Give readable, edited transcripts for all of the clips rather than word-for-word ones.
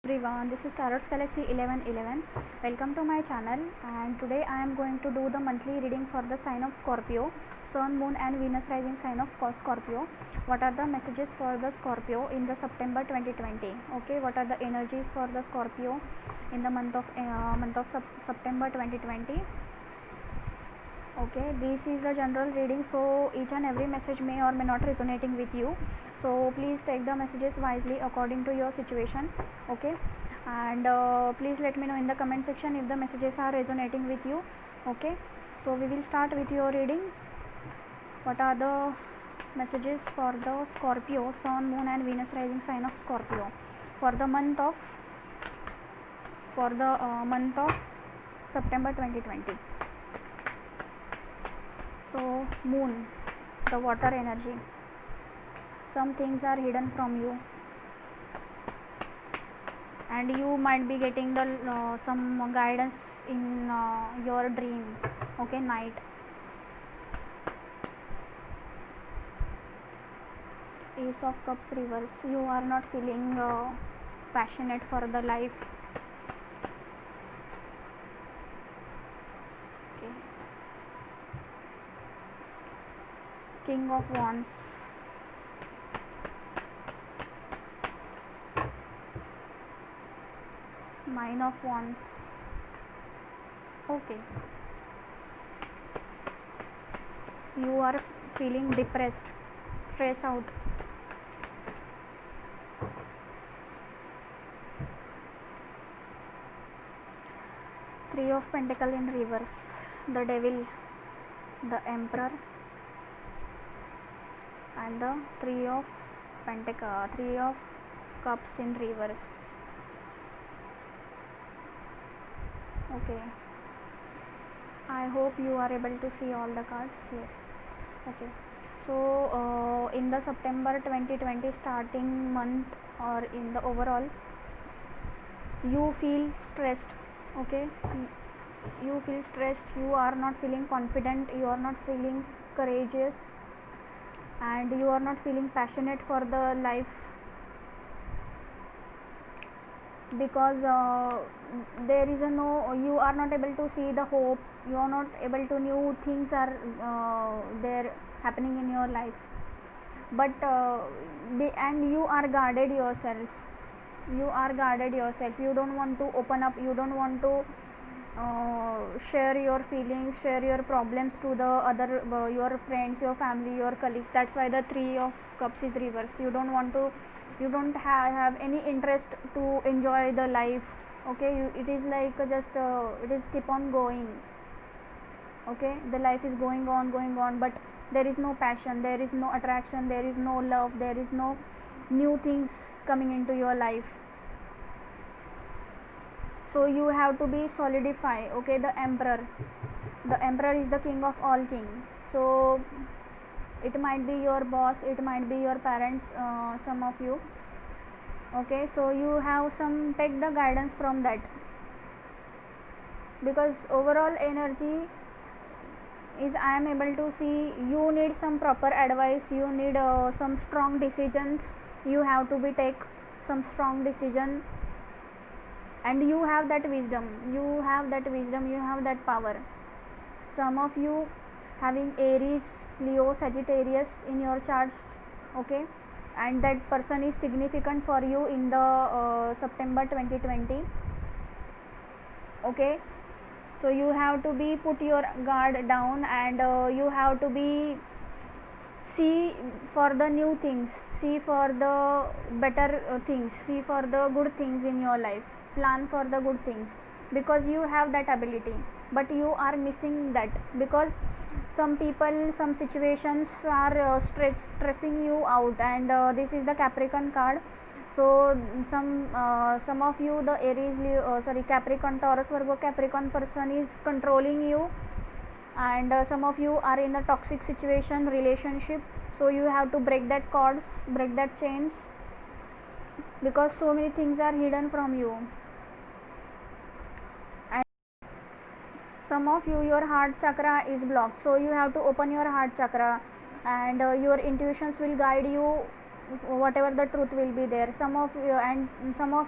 Everyone, this is Tarot's Galaxy 1111. Welcome to my channel, and today I am going to do the monthly reading for the sign of Scorpio, Sun, Moon and Venus rising sign of Scorpio. What are the messages for the Scorpio in the September 2020? Okay, what are the energies for the Scorpio in the month of September 2020? Okay, this is the general reading, so each and every message may or may not resonating with you, so please take the messages wisely according to your situation. Okay, and please let me know in the comment section if the messages are resonating with you. Okay, so we will start with your reading. What are the messages for the Scorpio, Sun, Moon and Venus rising sign of Scorpio for the month of September 2020? So Moon, the water energy. Some things are hidden from you, and you might be getting the some guidance in your dream. Okay, night. Ace of Cups reverse. You are not feeling passionate for the life. Okay. King of Wands. Nine of Wands. Okay, you are feeling depressed, stressed out. Three of Pentacles in reverse. The Devil, the Emperor and the Three of Cups in reverse. Okay, I hope you are able to see all the cards. Yes. Okay, so in the September 2020 starting month, or in the overall, you feel stressed. Okay, you feel stressed, you are not feeling confident, you are not feeling courageous, and you are not feeling passionate for the life, because there is you are not able to see the hope, you are not able to new things are there happening in your life, but and you are guarded yourself, you don't want to open up, you don't want to share your feelings, share your problems to the other your friends, your family, your colleagues. That's why the Three of Cups is reverse. You don't have any interest to enjoy the life. Okay, it is like just it is keep on going. Okay, the life is going on, but there is no passion, there is no attraction, there is no love, there is no new things coming into your life. So you have to be solidify. Okay, the Emperor is the king of all king, so it might be your boss, it might be your parents, some of you. Okay, so you have some, take the guidance from that, because overall energy is, I am able to see, you need some proper advice, you need some strong decisions, you have to be take some strong decision, and you have that wisdom, you have that power. Some of you having Aries, Leo, Sagittarius in your charts. Okay, and that person is significant for you in the September 2020. Okay, so you have to be put your guard down, and you have to be see for the new things, see for the better things, see for the good things in your life, plan for the good things, because you have that ability, but you are missing that, because some people, some situations are stressing you out, and this is the Capricorn card. So some of you, the Aries, Capricorn, Taurus, Virgo, Capricorn person is controlling you, and some of you are in a toxic situation, relationship, so you have to break that cords, break that chains, because so many things are hidden from you. And some of you, your heart chakra is blocked, so you have to open your heart chakra, and your intuitions will guide you whatever the truth will be there. Some of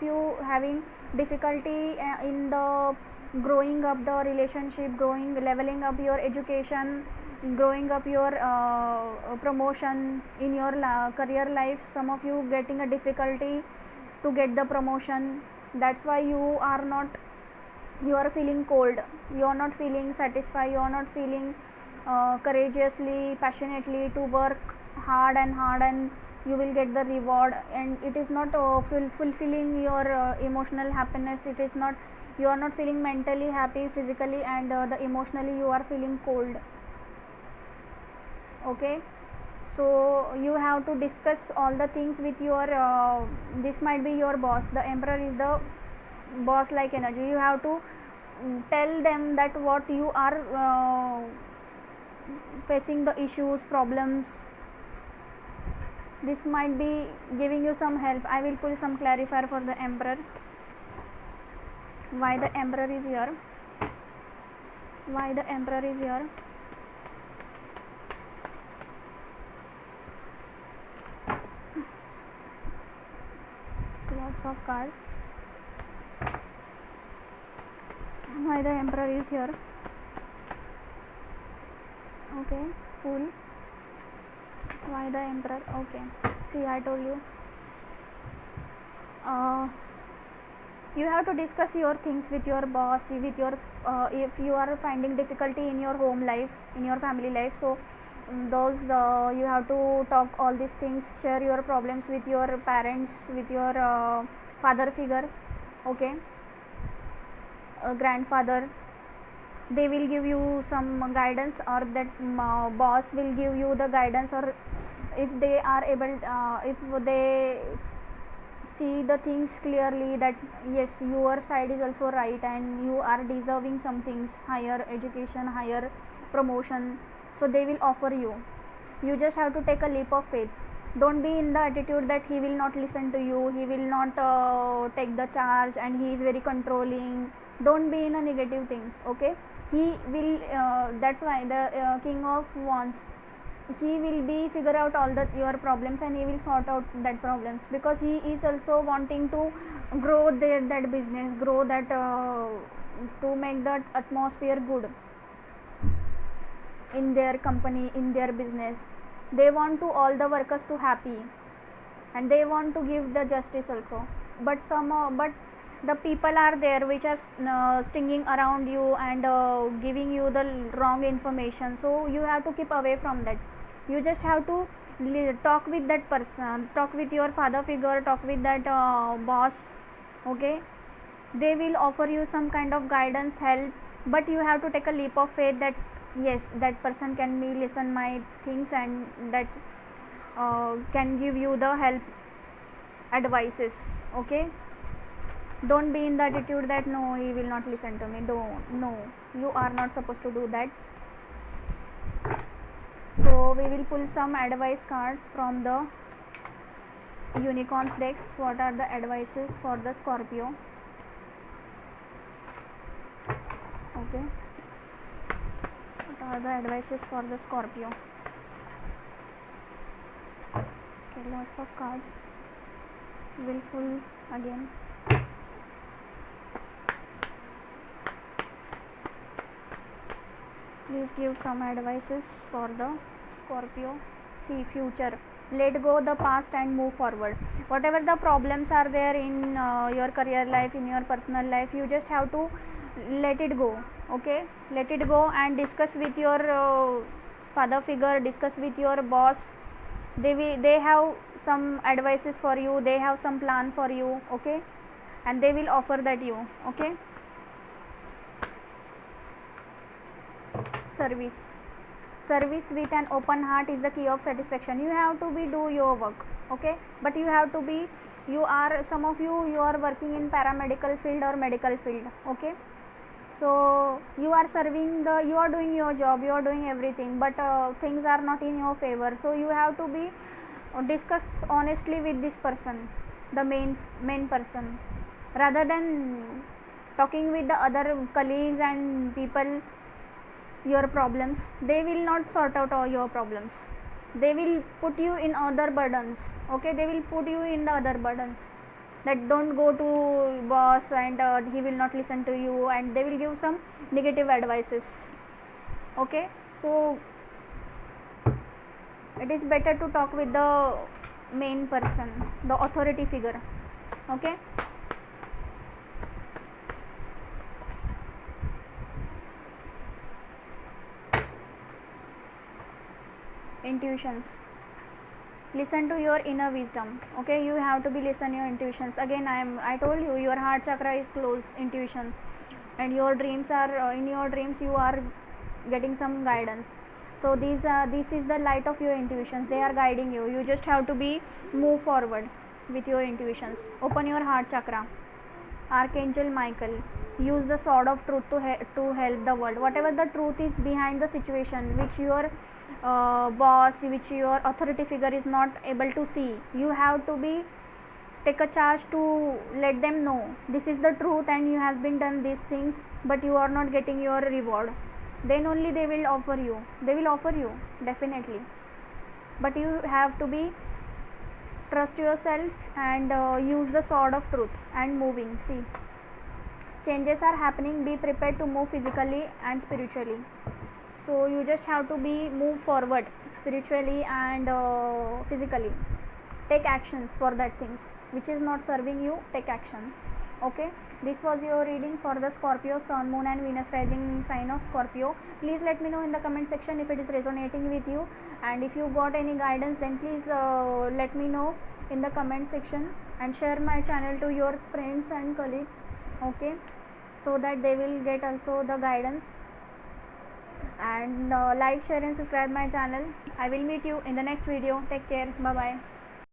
you having difficulty in the growing up the relationship, leveling up your education, growing up your promotion in your career life. Some of you getting a difficulty to get the promotion. That's why you are feeling cold, you are not feeling satisfied, you are not feeling courageously, passionately to work hard and you will get the reward, and it is not fulfilling your emotional happiness. It is not, you are not feeling mentally happy physically, and the emotionally you are feeling cold. Okay, so you have to discuss all the things with your this might be your boss. The emperor is the boss like energy. You have to tell them that what you are facing, the issues, problems. This might be giving you some help. I will pull some clarifier for the emperor. Why the emperor is here? Why the emperor is here? Lots of cards. Why the emperor is here? Okay, fool. Why the emperor? Okay, see, I told you. You have to discuss your things with your boss, with your if you are finding difficulty in your home life, in your family life. So those you have to talk all these things, share your problems with your parents, with your father figure. Okay, grandfather. They will give you some guidance, or that boss will give you the guidance, or if they are able if they see the things clearly that yes, your side is also right and you are deserving some things, higher education, higher promotion, so they will offer you. You just have to take a leap of faith. Don't be in the attitude that he will not listen to you, he will not take the charge, and he is very controlling. Don't be in a negative things. Okay, he will that's why the king of wands, he will be figure out all the your problems and he will sort out that problems, because he is also wanting to grow that business, grow that to make that atmosphere good in their company, in their business. They want to all the workers to happy, and they want to give the justice also. But but the people are there which are stinging around you and giving you the wrong information, so you have to keep away from that. You just have to talk with that person, talk with your father figure, talk with that boss. Okay, they will offer you some kind of guidance, help, but you have to take a leap of faith that yes, that person can be listen my things, and that can give you the help, advices. Okay, don't be in the attitude that no, he will not listen to me. No, you are not supposed to do that. So we will pull some advice cards from the unicorns decks. What are the advices for the Scorpio? Okay, what are the advices for the Scorpio? Okay, lots of cards. Will pull again. Please give some advices for the Scorpio. See future. Let go the past and move forward. Whatever the problems are there in your career life, in your personal life, you just have to let it go. Okay, let it go and discuss with your father figure, discuss with your boss. They have some advices for you, they have some plan for you. Okay, and they will offer that you. Okay, service with an open heart is the key of satisfaction. You have to be do your work. Okay, but you have to be, you are, some of you are working in paramedical field or medical field. Okay, so you are serving the, you are doing your job, you are doing everything, but things are not in your favor. So you have to be discuss honestly with this person, the main person, rather than talking with the other colleagues and people your problems. They will not sort out all your problems. they will put you in other burdens. Okay, they will put you in the other burdens, that don't go to boss, and he will not listen to you, and they will give some negative advices. Okay, so it is better to talk with the main person, the authority figure. Okay, intuitions, listen to your inner wisdom. Okay, you have to be listen your intuitions. Again, I told you, your heart chakra is closed, intuitions, and your dreams are in your dreams you are getting some guidance. So this is the light of your intuitions, they are guiding you. You just have to be move forward with your intuitions. Open your heart chakra. Archangel Michael, use the sword of truth to help the world. Whatever the truth is behind the situation which your boss, which your authority figure is not able to see, you have to be take a charge to let them know this is the truth and you has been done these things, but you are not getting your reward. Then only they will offer you definitely. But you have to be trust yourself and use the sword of truth and moving. See, changes are happening, be prepared to move physically and spiritually. So you just have to be move forward spiritually and physically. Take actions for that things which is not serving you, take action. Okay, this was your reading for the Scorpio, Sun, Moon and Venus rising sign of Scorpio. Please let me know in the comment section if it is resonating with you, and if you got any guidance then please let me know in the comment section, and share my channel to your friends and colleagues. Okay, so that they will get also the guidance. And like, share and subscribe my channel. I will meet you in the next video. Take care. Bye bye.